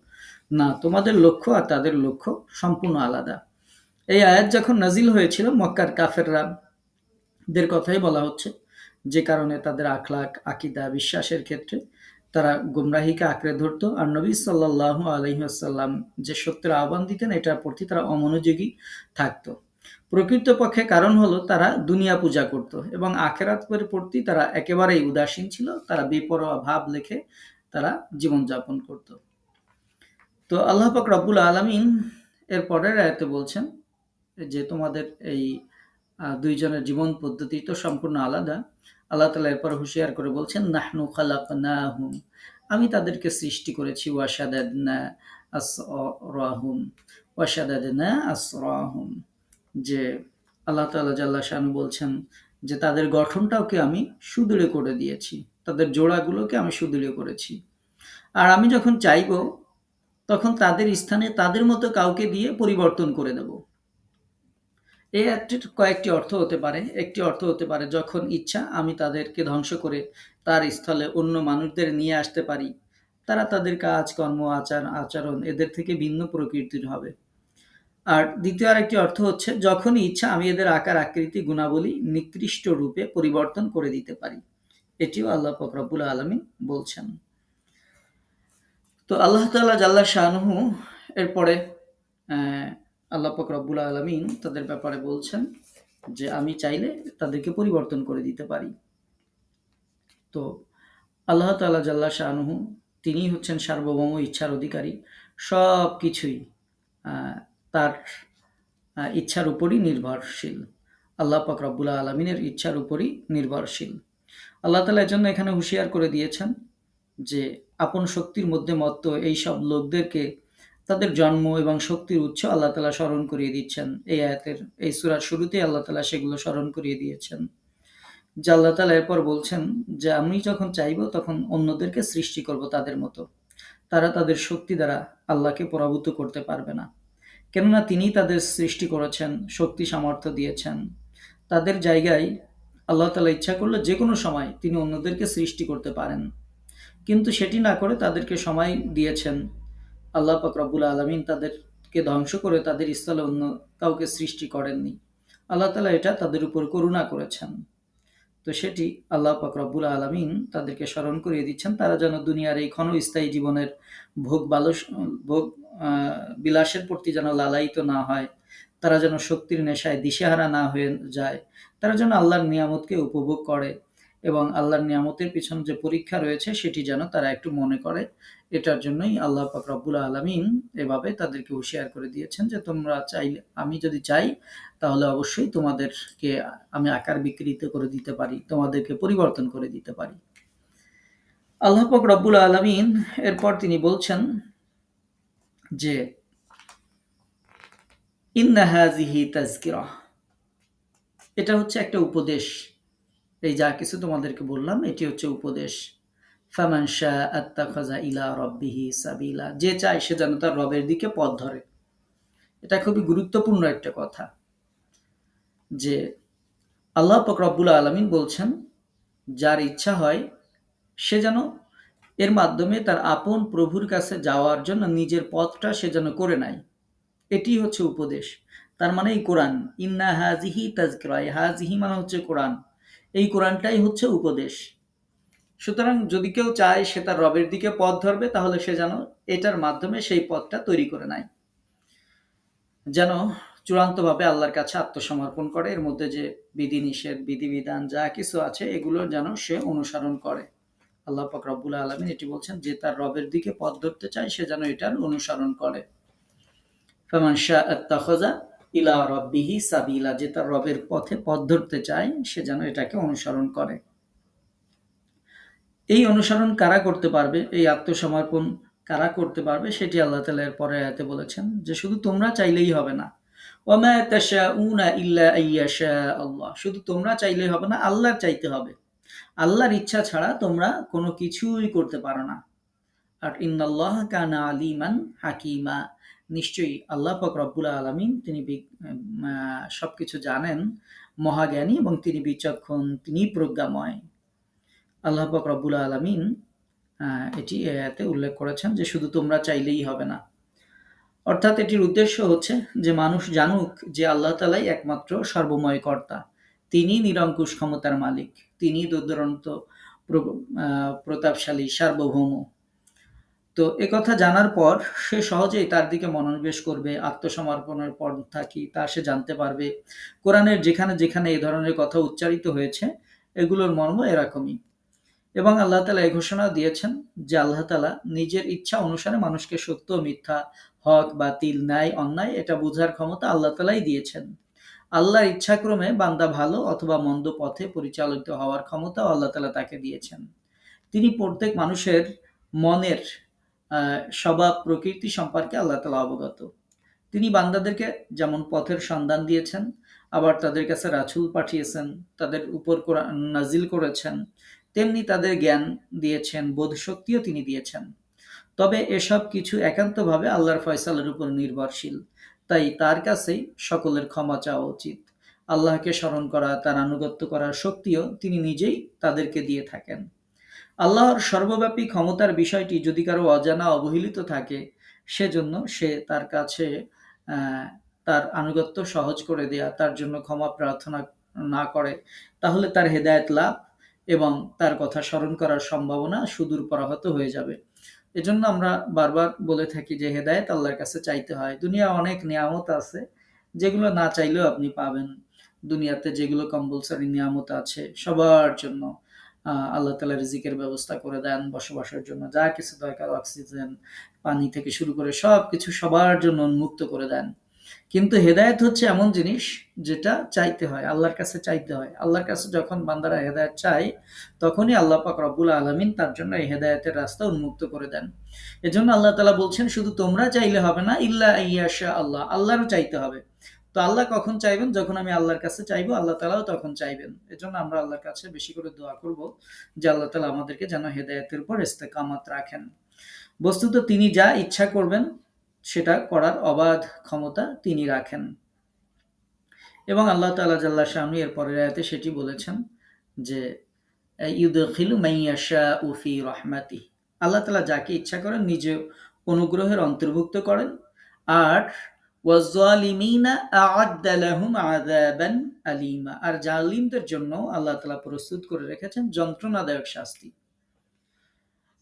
S1: না, তোমাদের লক্ষ্য আর তাদের লক্ষ্য সম্পূর্ণ আলাদা। এই আয়াত যখন নাজিল হয়েছিল, মক্কার কাফেররা দের কথাই বলা হচ্ছে, যে কারণে তাদের আখলাক, আকীদা, বিশ্বাসের ক্ষেত্রে তারা গুমরাহিকে আঁকড়ে ধরতো, আর নবী সাল্লাল্লাহু আলাইহি ওয়াসাল্লাম যে সত্যের আহ্বান দিতেন এটার প্রতি তারা অমনোযোগী থাকতো। প্রকৃতপক্ষে কারণ হলো তারা দুনিয়া পূজা করত এবং আখেরাতের প্রতি তারা একেবারেই উদাসীন ছিল, তারা বেপরোয়া ভাব লেখে তারা জীবনযাপন করত। তো আল্লাহ পাক রব্বুল আলামিন এর পরের আয়াতে বলছেন যে তোমাদের এই দুইজনের জীবন পদ্ধতি তো সম্পূর্ণ আলাদা। আল্লাহ তাআলা এরপর হুঁশিয়ার করে বলছেন নাহনু খালাকনাহুম, আমি তাদেরকে সৃষ্টি করেছি, ওয়াশাদাদনা আসরাহুম, ওয়াশাদাদনা আসরাহুম, যে আল্লাহ তাআলা জাল্লা শানু বলছেন যে তাদের গঠনটাকে আমি সুদৃঢ় করে দিয়েছি, তাদের জোড়াগুলোকে আমি সুদৃঢ় করেছি। আর আমি যখন চাইবো তখন তাদের স্থানে তাদের মতো কাউকে দিয়ে পরিবর্তন করে দেব। এই আয়াতটির কয়েকটি অর্থ হতে পারে। একটি অর্থ হতে পারে যখন ইচ্ছা আমি তাদেরকে ধ্বংস করে তার স্থলে অন্য মানুষদের নিয়ে আসতে পারি, তারা তাদের কাজ, কর্ম, আচরণ এদের থেকে ভিন্ন প্রকৃতির হবে। আর দ্বিতীয় আরেকটি অর্থ হচ্ছে যখনই ইচ্ছা আমি এদের আকার, আকৃতি, গুণাবলী নিকৃষ্ট রূপে পরিবর্তন করে দিতে পারি। এটিও আল্লাহ পাক রব্বুল আলামিন বলছেন। তো আল্লাহ তাআলা জাল্লা শানুহু এরপরে আল্লাহ পাক রব্বুল আলামিন তাদের ব্যাপারে বলছেন যে আমি চাইলে তাদেরকে পরিবর্তন করে দিতে পারি। তো আল্লাহ তাআলা জাল্লা শানুহু তিনি হচ্ছেন সার্বভৌম ইচ্ছার অধিকারী। সব কিছুই তার ইচ্ছার উপরই নির্ভরশীল। আল্লাহ পাক রব্বুল আলামিনের ইচ্ছার উপরই নির্ভরশীল। আল্লাহ তাআলা এজন্য এখানে হুঁশিয়ার করে দিয়েছেন যে আপন শক্তির মধ্যে মত্ত এইসব লোকদেরকে তাদের জন্ম এবং শক্তির উৎস আল্লাহ তাআলা স্মরণ করিয়ে দিচ্ছেন। এই আয়াতের এই সূরার শুরুতেই আল্লাহ তাআলা সেগুলো স্মরণ করিয়ে দিয়েছেন। যে আল্লাহ তাআলা এরপর বলছেন যে আমি যখন চাইবো তখন অন্যদেরকে সৃষ্টি করব তাদের মতো। তারা তাদের শক্তি দ্বারা আল্লাহকে পরাভূত করতে পারবে না। কেননা তিনিই তাদের সৃষ্টি করেছেন, শক্তি সামর্থ্য দিয়েছেন। তাদের জায়গায় আল্লাহ তাআলা ইচ্ছা করলে যেকোনো সময় তিনি অন্যদেরকে সৃষ্টি করতে পারেন। কিন্তু সেটি না করে তাদেরকে সময় দিয়েছেন। আল্লাহ পাক রব্বুল আলামিন তাদেরকে ধ্বংস করে তাদের স্থলে অন্য কাউকে সৃষ্টি করেননি। আল্লাহ তাআলা এটা তাদের উপর করুণা করেছেন। তো সেটি আল্লাহ পাক রব্বুল আলামিন তাদেরকে স্মরণ করিয়ে দিচ্ছেন তারা যেন দুনিয়ার এই ক্ষণস্থায়ী জীবনের ভোগ বিলাসের প্রতি যেন লালায়িত না হয়। তারা যেন শক্তির নেশায় দিশেহারা না হয়ে যায়। তারা যেন আল্লাহর নিয়ামতকে উপভোগ করে এবং আল্লাহর নিয়ামতের পিছনে যে পরীক্ষা রয়েছে সেটি যেন তারা একটু মনে করে। এটার জন্যই আল্লাহ পাক রব্বুল আলামিন এভাবে তাদেরকে হুঁশিয়ার করে দিয়েছেন যে তোমরা চাইলে, আমি যদি চাই তাহলে অবশ্যই তোমাদেরকে আমি আকার বিকৃত করে দিতে পারি, তোমাদেরকে পরিবর্তন করে দিতে পারি। আল্লাহ পাক রব্বুল আলামিন এরপর তিনি বলছেন যে ইন্না হাযিহি তাযকিরাহ, এটা হচ্ছে একটা উপদেশ। এই যা কিছু তোমাদেরকে বললাম এটি হচ্ছে উপদেশ। ফামান শাআ আত্তাখাযা ইলা রাব্বিহি সাবিলা, যে চায় সে যেন তার রবের দিকে পথ ধরে। এটা খুবই গুরুত্বপূর্ণ একটা কথা যে আল্লাহ পাক রব্বুল আলামিন বলছেন যার ইচ্ছা হয় সে যেন এর মাধ্যমে তার আপন প্রভুর কাছে যাওয়ার জন্য নিজের পথটা সে যেন করে নেয়। এটি হচ্ছে উপদেশ। তার মানে এই কোরআন, ইন্না হাযিহি তাযকিরা, হাযিহি মানে হচ্ছে কোরআন, এই কোরআনটাই হচ্ছে উপদেশ। সুতরাং যদি কেউ চায় সে তার রবের দিকে পথ ধরবে তাহলে সে যেন এটার মাধ্যমে সেই পথটা তৈরি করে নেয়, যেন চূড়ান্তভাবে আল্লাহর কাছে আত্মসমর্পণ করে। এর মধ্যে যে বিধিনিষেধ বিধিবিধান যা কিছু আছে এগুলো যেন সে অনুসরণ করে। আল্লাহ পাক রব্বুল আলামিন এটি বলছেন যে তার রবের দিকে পথ ধরতে চায় সে যেন এটার অনুসরণ করে। ফামান শাআ আত্তাখাযা ইলা রাব্বিহি সাবিলা, যে তার রবের পথে পথ ধরতে চায় সে যেন এটাকে অনুসরণ করে। এই অনুসরণ কারা করতে পারবে, এই আত্মসমর্পণ কারা করতে পারবে সেটি আল্লাহ তাআলা এর পরের আয়াতে বলেছেন যে শুধু তোমরা চাইলেই হবে না। ওয়ামা তাশাউনা ইল্লা আইয়াশা আল্লাহ, শুধু তোমরা চাইলেই হবে না, আল্লাহর চাইতে হবে। আল্লাহর ইচ্ছা ছাড়া তোমরা কোনো কিছুই করতে পারো না। আর ইন্নাল্লাহ কানা আলিমান হাকিমা, নিশ্চয়ই আল্লাহ পাক রব্বুল আলামিন তিনি সবকিছু জানেন, মহাজ্ঞানী এবং তিনি বিচক্ষণ, তিনি প্রজ্ঞাময়। আল্লাহ পাক রব্বুল আলামিন এটি আয়াতে উল্লেখ করেছেন যে শুধু তোমরা চাইলেই হবে না। অর্থাৎ এটির উদ্দেশ্য হচ্ছে যে মানুষ জানুক যে আল্লাহ তাআলাই একমাত্র সর্বময় কর্তা, তিনি নিরঙ্কুশ ক্ষমতার মালিক, তিনি দুর্দান্ত প্রতাপশালী সার্বভৌম। তো একথা জানার পর সে সহজেই তার দিকে মনোনিবেশ করবে। আত্মসমর্পণের পন্থা কি তা সে জানতে পারবে। কোরআনের যেখানে যেখানে এই ধরনের কথা উচ্চারিত হয়েছে এগুলোর মর্ম এরকমই। এবং আল্লাহ তাআলা এই ঘোষণা দিয়েছেন যে আল্লাহ তাআলা নিজের ইচ্ছা অনুসারে মানুষকে সত্য মিথ্যা, হক বাতিল, ন্যায় অন্যায় এটা বোঝার ক্ষমতা আল্লাহ তাআলাই দিয়েছেন। আল্লাহর ইচ্ছাক্রমে বান্দা ভালো অথবা মন্দ পথে পরিচালিত হওয়ার ক্ষমতাও আল্লাহ তাআলা তাকে দিয়েছেন। তিনি প্রত্যেক মানুষের মনের স্বভাব প্রকৃতি সম্পর্কে আল্লাহ তাআলা অবগত। তিনি বান্দাদেরকে যেমন পথের সন্ধান দিয়েছেন, আবার তাদের কাছে রাসূল পাঠিয়েছেন, তাদের উপর কোরআন নাজিল করেছেন, তেমনি তাদের জ্ঞান দিয়েছেন, বোধশক্তিও তিনি দিয়েছেন। তবে এসব কিছু একান্তভাবে আল্লাহর ফয়সালার উপর নির্ভরশীল। তাই তার কাছেই সকলের ক্ষমা চাওয়া উচিত। আল্লাহকে স্মরণ করা, তার আনুগত্য করার শক্তিও তিনি নিজেই তাদেরকে দিয়ে থাকেন। আল্লাহর সর্বব্যাপী ক্ষমতার বিষয়টি যদি কারো অজানা অবহেলিত থাকে, সেজন্য সে তার কাছে তার আনুগত্য সহজ করে দেয়া, তার জন্য ক্ষমা প্রার্থনা না করে, তাহলে তার হেদায়েত লাভ এবং তার কথা স্মরণ করার সম্ভাবনা সুদূর পরাহত হয়ে যাবে। এজন্য আমরা বারবার বলে থাকি যে হেদায়েত আল্লাহর কাছে চাইতে হয়। দুনিয়া অনেক নিয়ামত আছে যেগুলো না চাইলেও আপনি পাবেন। দুনিয়াতে যেগুলো কম্পালসরি নিয়ামত আছে সবার জন্য আল্লাহ তাআলা রিজিকের ব্যবস্থা করে দেন, বসবাসের জন্য যা কিছু দরকার, অক্সিজেন, পানি থেকে শুরু করে সবকিছু সবার জন্য উন্মুক্ত করে দেন। কিন্তু হেদায়েত হচ্ছে এমন জিনিস যেটা চাইতে হয়, আল্লাহর কাছে চাইতে হয়। আল্লাহর কাছে যখন বান্দারা হেদায়েত চায়, তখনই আল্লাহ পাক রব্বুল আলামিন তার জন্য এই হেদায়েতের রাস্তা উন্মুক্ত করে দেন। এজন্য আল্লাহ তাআলা বলছেন, শুধু তোমরা চাইলে হবে না, ইল্লা ইয়াশা আল্লাহ, আল্লাহরও চাইতে হবে। তো আল্লাহ কখন চাইবেন? যখন আমি আল্লাহর কাছে চাইবো, আল্লাহ তাআলাও তখন চাইবেন। এজন্য আমরা আল্লাহর কাছে বেশি করে দোয়া করব যে আল্লাহ তাআলা আমাদেরকে যেন হেদায়েতের উপর ইস্তেকামত রাখেন। বস্তুত তিনি যা ইচ্ছা করবেন সেটা করার অবাধ ক্ষমতা তিনি রাখেন। এবং আল্লাহ তাআলা জাল্লা শাআনহু এর পরের আয়াতে সেটি বলেছেন যে ইউদখিলু মান ইয়াশাউ ফি রাহমাতিহি, আল্লাহ তাআলা যাকে ইচ্ছা করেন নিজে অনুগ্রহের অন্তর্ভুক্ত করেন। আর ওয়াজ-জালিমিনা আ'আদ্দা লাহুম আযাবান আলীমা, আর জালিমদের জন্য আল্লাহ তাআলা প্রস্তুত করে রেখেছেন যন্ত্রণাদায়ক শাস্তি।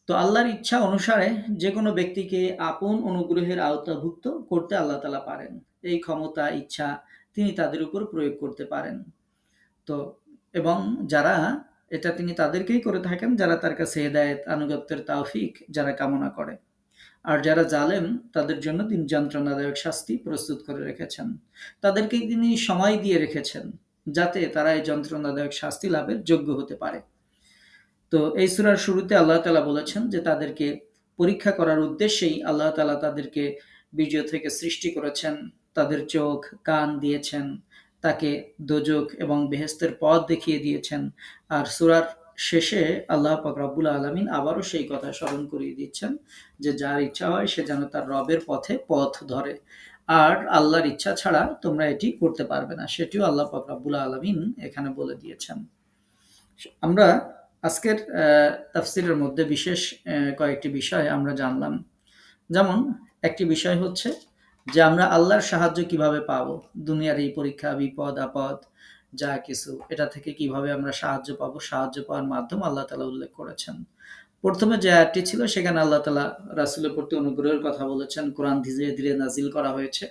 S1: তো আল্লাহর ইচ্ছা অনুসারে যে কোনো ব্যক্তিকে আপন অনুগ্রহের আওতাভুক্ত করতে আল্লাহ তাআলা পারেন। এই ক্ষমতা, ইচ্ছা তিনি তাদের উপর প্রয়োগ করতে পারেন। তো এবং যারা এটা তিনি তাদেরকেই করে থাকেন যারা তার কাছে হেদায়েত, আনুগত্যের তৌফিক যারা কামনা করে। আর যারা জালেম তাদের জন্য তিনি যন্ত্রণাদায়ক শাস্তি প্রস্তুত করে রেখেছেন। তাদেরকে তিনি সময় দিয়ে রেখেছেন যাতে তারা এই যন্ত্রণাদায়ক শাস্তি লাভের যোগ্য হতে পারে। তো এই সূরার শুরুতে আল্লাহ তাআলা বলেছেন যে তাদেরকে পরীক্ষা করার উদ্দেশ্যেই আল্লাহ তাআলা তাদেরকে বীর্য থেকে সৃষ্টি করেছেন, তাদের চোখ কান দিয়েছেন, তাকে দোজখ এবং বেহেশতের পথ দেখিয়ে দিয়েছেন। আর সূরার শেষে আল্লাহ পাক রব্বুল আলামিন আবারও সেই কথা স্মরণ করিয়ে দিচ্ছেন যে যার ইচ্ছা হয় সে যেন তার রবের পথে পথ ধরে। আর আল্লাহর ইচ্ছা ছাড়া তোমরা এটি করতে পারবে না, সেটিও আল্লাহ পাক রব্বুল আলামিন এখানে বলে দিয়েছেন। আমরা আজকের তাফসিরের মধ্যে বিশেষ কয়েকটি বিষয় আমরা জানলাম। যেমন একটি বিষয় হচ্ছে যে আমরা আল্লাহর সাহায্য কিভাবে পাবো, দুনিয়ার এই পরীক্ষা, বিপদ আপদ যা কিছু, এটা থেকে কিভাবে আমরা সাহায্য পাবো। সাহায্য পাওয়ার মাধ্যম আল্লাহ তাআলা উল্লেখ করেছেন। প্রথমে যে আয়াতটি ছিল সেখানে আল্লাহ তাআলা রাসূলের প্রতি অনুগ্রহের কথা বলেছেন, কোরআন ধীরে ধীরে নাজিল করা হয়েছে।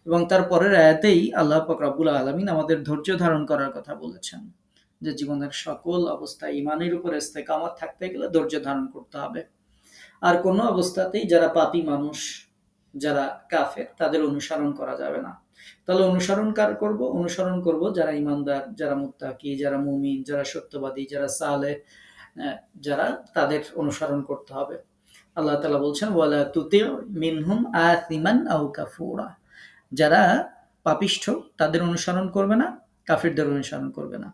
S1: এবং তার পরের আয়াতেই আল্লাহ পাক রব্বুল আলামিন আমাদের ধৈর্য ধারণ করার কথা বলেছেন, যে জীবনের সকল অবস্থায় ঈমানের উপর ইস্তেকামত থাকতে গেলে ধৈর্য ধারণ করতে হবে। আর কোনো অবস্থাতেই যারা পাপী মানুষ, যারা কাফের, তাদের অনুসরণ করা যাবে না। তাহলে অনুসরণ কার করব? অনুসরণ করব যারা ঈমানদার, যারা মুত্তাকি, যারা মুমিন, যারা সত্যবাদী, যারা সালেহ, যারা, তাদের অনুসরণ করতে হবে। আল্লাহ তাআলা বলছেন ওয়ালা তুতি মিনহুম আথিমান আও কাফুরা, যারা পাপিষ্ঠ তাদের অনুসরণ করবে না, কাফিরদের অনুসরণ করবে না।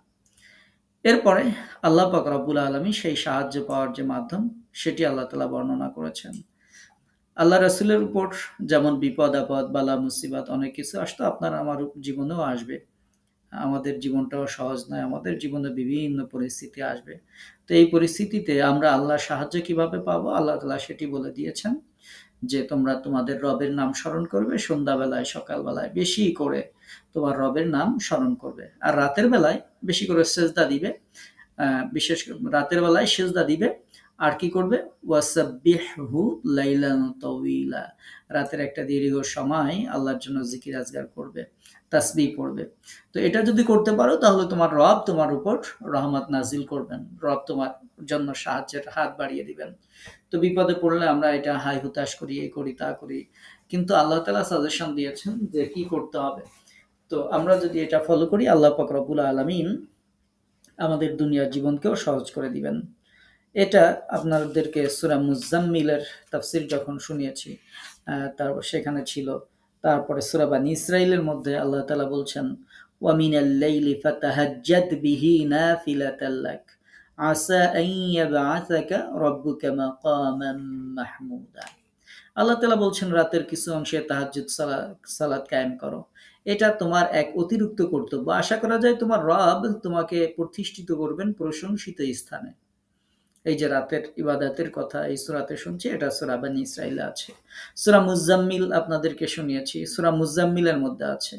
S1: এরপরে আল্লাহ পাক রব্বুল আলামিন সেই সাহায্য পাওয়ার যে মাধ্যম সেটি আল্লাহ তাআলা বর্ণনা করেছেন। আল্লাহ রাসূলের উপর যেমন বিপদ আপদ, বালা মুসিবত অনেক কিছু আসতো, আপনার আমার জীবনেও আসবে। আমাদের জীবনটাও সহজ নয়, আমাদের জীবনে বিভিন্ন পরিস্থিতি আসবে। তো এই পরিস্থিতিতে আমরা আল্লাহর সাহায্য কিভাবে পাবো, আল্লাহ তাআলা সেটি বলে দিয়েছেন যে তোমরা তোমাদের রবের নাম স্মরণ করবে, সন্ধ্যাবেলায় সকালবেলায় বেশি করে তোমার রবের নাম স্মরণ করবে। আর রাতের বেলায় বেশি করে সেজদা দিবে, বিশেষ করে রাতের বেলায় সেজদা দিবে। আর কি করবে? ওয়াসাব্বিহহু লাইলান তাওয়িলা, রাতের একটা দীর্ঘ সময় আল্লাহর জন্য জিকির আজগার করবে, তাসবিহ পড়বে। তো এটা যদি করতে পারো তাহলে তোমার রব তোমার উপর রহমত নাজিল করবেন, রব তোমার জন্য সাহায্যের হাত বাড়িয়ে দিবেন। তো বিপদে পড়লে আমরা এটা হাই হুতাশ করি, এই করি তা করি, কিন্তু আল্লাহ তাআলা সাজেশন দিয়েছেন যে কি করতে হবে। তো আমরা যদি এটা ফলো করি, আল্লাহ পাক রব্বুল আলামিন আমাদের দুনিয়ার জীবনকেও সহজ করে দিবেন। এটা আপনাদেরকে সূরা মুজাম্মিলের তাফসীর যখন শুনিয়েছি, তারপর সেখানে ছিল। তারপরে সূরা বানী ইসরাঈলের মধ্যে আল্লাহ তাআলা বলছেন ওয়া মিনাল লাইলি ফাতাহাজ্জাদ বিহি নাফিলাতাল লাক আসা আন ইয়াবআসাকা রাব্বুকা মাকামান মাহমুদা। আল্লাহ তাআলা বলছেন রাতের কিছু অংশে তাহাজ্জুদ সালাত কায়েম করো, এটা তোমার এক অতিরিক্ত কর্তব্য। আশা করা যায় তোমার রব তোমাকে প্রতিষ্ঠিত করবেন প্রশংসিত স্থানে। এই যে রাতের ইবাদতের কথা এই সূরাতে শুনছি, এটা সূরা বানী ইসরাঈলে আছে। সূরা মুজাম্মিল আপনাদেরকে শুনিয়েছি, সূরা মুজাম্মিলের মধ্যে আছে।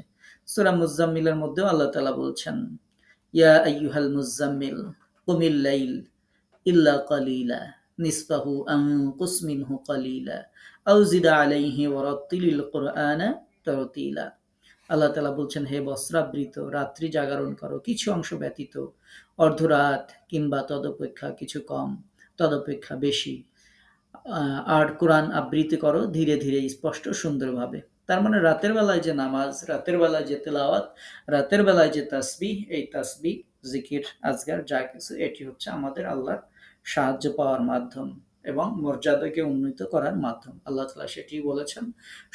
S1: সূরা মুজাম্মিলের মধ্যেও আল্লাহ তাআলা বলছেন ইয়া আইয়ুহাল মুজাম্মিল, কুমিল লাইল ইল্লা কালিলা নিসফাহু আও ইনকুস মিনহু কালিলা আও জিদ আলাইহি ওয়ারাত্তিলিল কুরআনা তারতিলা। আল্লাহ তাআলা বলছেন, হে বস্ত্রাবৃত, রাত্রি জাগরণ করো কিছু অংশ ব্যতীত, অর্ধরাত কিংবা তদপেক্ষা কিছু কম, তদপেক্ষা বেশি। আর কোরআন আবৃত্তি করো ধীরে ধীরে, স্পষ্ট, সুন্দরভাবে। তার মানে রাতের বেলায় যে নামাজ, রাতের বেলায় যে তেলাওয়াত, রাতের বেলায় যে তাসবিহ, এই তাসবিহ, জিকির, আজগার যা কিছু, এটি হচ্ছে আমাদের আল্লাহর সাহায্য পাওয়ার মাধ্যম এবং মর্যাদাকে উন্নীত করার মাধ্যম। আল্লাহ তাআলা সেটি বলেছেন,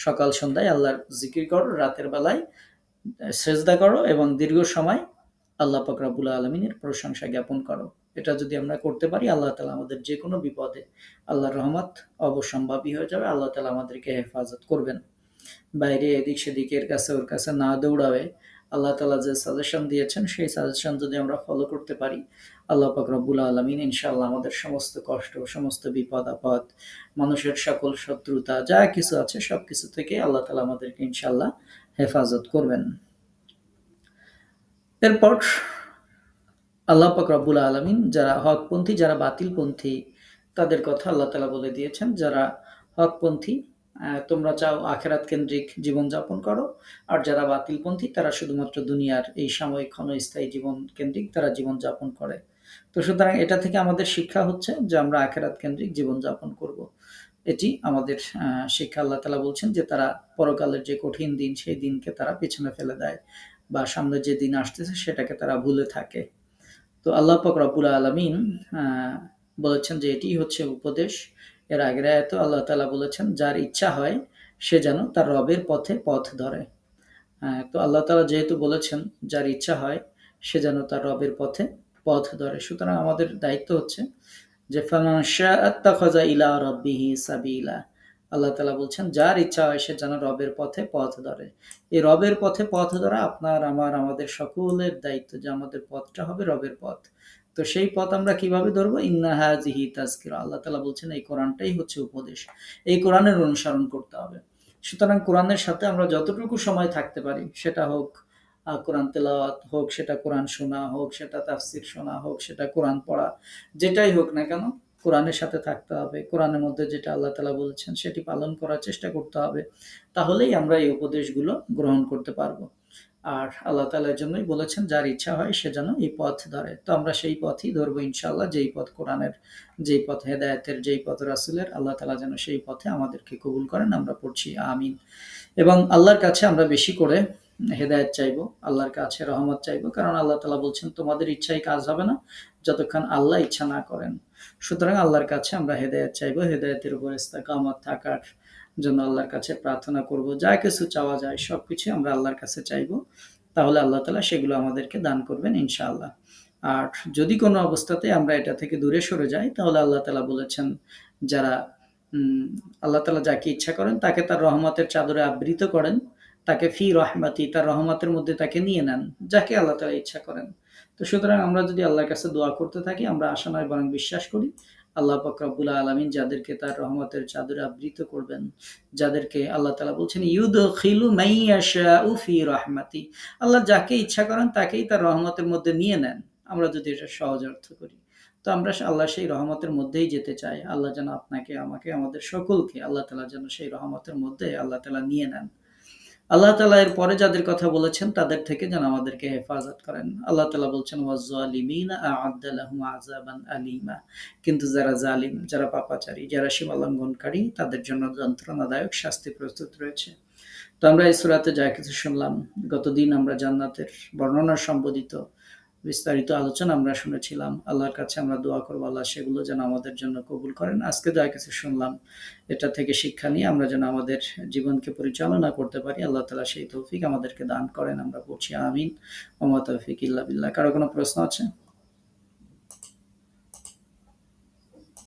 S1: সকাল সন্ধ্যায় আল্লাহর জিকির করো, রাতের বেলায় সেজদা করো এবং দীর্ঘ সময় আল্লাহ পাক রব্বুল আলামিনের প্রশংসা জ্ঞাপন করো। এটা যদি আমরা করতে পারি, আল্লাহ তাআলা আমাদের যে কোনো বিপদে, আল্লাহর রহমত অবশ্যম্ভাবী হয়ে যাবে। আল্লাহ তাআলা আমাদেরকে হেফাজত করবেন। বাইরে এদিক সেদিক, এর কাছে ওর কাছে না দৌড়াবে, আল্লাহ তাআলা যে সাজেশন দিয়েছেন সেই সাজেশন যদি আমরা ফলো করতে পারি, আল্লাহ পাক রব্বুল আলামিন ইনশাআল্লাহ আমাদের সমস্ত কষ্ট, সমস্ত বিপদ আপদ, মানুষের সকল শত্রুতা যা কিছু আছে সব কিছু থেকে আল্লাহ তাআলা আমাদেরকে ইনশাআল্লাহ হেফাজত করবেন। এরপর আল্লাহ পাক রব্বুল আলামিন যারা হকপন্থী, যারা বাতিলপন্থী, তাদের কথা আল্লাহ তাআলা বলে দিয়েছেন। যারা হকপন্থী, তোমরা চাও আখেরাত কেন্দ্রিক জীবনযাপন করো, আর যারা বাতিলপন্থী তারা শুধুমাত্র দুনিয়ার এই সাময়িক ক্ষণস্থায়ী জীবন কেন্দ্রিক তারা জীবনযাপন করে। তো সুতরাং এটা থেকে আমাদের শিক্ষা হচ্ছে যে আমরা আখেরাত কেন্দ্রিক জীবনযাপন করব। এটি আমাদের শিক্ষা। আল্লাহ তাআলা বলছেন যে তারা পরকালের যে কঠিন দিন, সেই দিনকে তারা পেছনে ফেলে দেয়, বা সামনে যে দিন আসতেছে সেটাকে তারা ভুলে থাকে। তো আল্লাহ পাক রব্বুল আলামিন বলেছেন যে এটি হচ্ছে উপদেশ। এর আগের আয়াতে আল্লাহ তাআলা বলেছেন, যার ইচ্ছা হয় সে যেন তার রবের পথে পথ ধরে। তো আল্লাহ তাআলা যেহেতু বলেছেন যার ইচ্ছা হয় সে যেন তার রবের পথে পথ ধরে, সুতরাং আমাদের দায়িত্ব হচ্ছে যে ফামান শাআ আত্তাখাযা ইলা রাব্বিহি সাবিলা। আল্লাহ তাআলা বলছেন যার ইচ্ছা হয় সে যেন রবের পথে পথ ধরে। এই রবের পথে পথ ধরা আপনার আমার আমাদের সকলের দায়িত্ব, যে আমাদের পথটা হবে রবের পথ। তো সেই পথ আমরা কিভাবে ধরবো? ইন্না হাযিহি তাযকিরা। আল্লাহ তাআলা বলছেন এই কোরআনটাই হচ্ছে উপদেশ, এই কোরআনের অনুসরণ করতে হবে। সুতরাং কোরআনের সাথে আমরা যতটুকু সময় থাকতে পারি, সেটা হোক কোরআন তেলাওয়াত, হোক সেটা কোরআন শোনা, হোক সেটা তাফসির শোনা, হোক সেটা কোরআন পড়া, যেটাই হোক না কেন কোরআনের সাথে থাকতে হবে। কোরআনের মধ্যে যেটা আল্লাহ তাআলা বলেছেন সেটি পালন করার চেষ্টা করতে হবে, তাহলেই আমরা এই উপদেশগুলো গ্রহণ করতে পারবো। আর আল্লাহ তাআলার জন্যই বলেছেন যার ইচ্ছা হয় সে যেন এই পথ ধরে। তো আমরা সেই পথই ধরবো ইনশাআল্লাহ, যেই পথ কোরআনের, যেই পথ হেদায়েতের, যেই পথ রাসূলের। আল্লাহ তাআলা যেন সেই পথে আমাদেরকে কবুল করেন। আমরা পড়ছি আমিন। এবং আল্লাহর কাছে আমরা বেশি করে হেদায়েত চাইবো, আল্লাহর কাছে রহমত চাইবো, কারণ আল্লাহ তাআলা বলছেন তোমাদের ইচ্ছায় কাজ হবে না যতক্ষণ আল্লাহ ইচ্ছা না করেন। সুতরাং আল্লাহর কাছে আমরা হেদায়েত চাইবো, হেদায়েতের উপর ইস্তেকামত থাকার জন্য আল্লাহর কাছে প্রার্থনা করব। যা কিছু চাওয়া যায় সবকিছু আমরা আল্লাহর কাছে চাইবো, তাহলে আল্লাহ তাআলা সেগুলো আমাদেরকে দান করবেন ইনশাআল্লাহ। আর যদি কোনো অবস্থাতে আমরা এটা থেকে দূরে সরে যাই, তাহলে আল্লাহ তাআলা বলেছেন যারা আল্লাহ তাআলা যাকে ইচ্ছা করেন তাকে তার রহমতের চাদরে আবৃত করেন, তাকে ফি রহমাতি, তার রহমতের মধ্যে তাকে নিয়ে নেন, যাকে আল্লাহ তাআলা ইচ্ছা করেন। তো সুতরাং আমরা যদি আল্লাহর কাছে দোয়া করতে থাকি, আমরা আশা নয় বরং বিশ্বাস করি আল্লাহ পাক রব্বুল আলামিন যাদেরকে তার রহমতের চাদরে আবৃত করবেন, যাদেরকে আল্লাহ তাআলা বলছেন ইউদখিলু মাইয়াশাউ ফি রাহমাতি, আল্লাহ যাকে ইচ্ছা করেন তাকেই তার রহমতের মধ্যে নিয়ে নেন। আমরা যদি এটা সহজ অর্থ করি, তো আমরা আল্লাহ সেই রহমতের মধ্যেই যেতে চাই। আল্লাহ যেন আপনাকে, আমাকে, আমাদের সকলকে আল্লাহ তাআলা যেন সেই রহমতের মধ্যে আল্লাহ তাআলা নিয়ে নেন। আল্লাহ তাআলা এর পরে যাদের কথা বলেছেন তাদের থেকে যেন আমাদেরকে হেফাজত করেন। আল্লাহ তাআলা বলছেন ওয়াজ-জালিমিনা আ'আদ্দা লাহুম আযাবান আলীমা, কিন্তু যারা জালিম, যারা পাপাচারী, যারা সীমা লঙ্ঘনকারী, তাদের জন্য যন্ত্রণাদায়ক শাস্তি প্রস্তুত রয়েছে। তো আমরা এই সূরাতে যা কিছু শুনলাম, গতদিন আমরা জান্নাতের বর্ণনা সম্বলিত বিস্তারিত আলোচনা আমরা শুনেছিলাম। আল্লাহর কাছে আমরা দোয়া করবো আল্লাহ সেগুলো যেন আমাদের জন্য কবুল করেন। আজকে যা কিছু শুনলাম এটা থেকে শিক্ষা নিয়ে আমরা যেন আমাদের জীবনকে পরিচালনা করতে পারি, আল্লাহ তাআলা সেই তৌফিক আমাদেরকে দান করেন। আমরা পড়ছি আমিন। ওয়া মা তাওফীক ইল্লা বিল্লাহ। কারো কোনো প্রশ্ন আছে?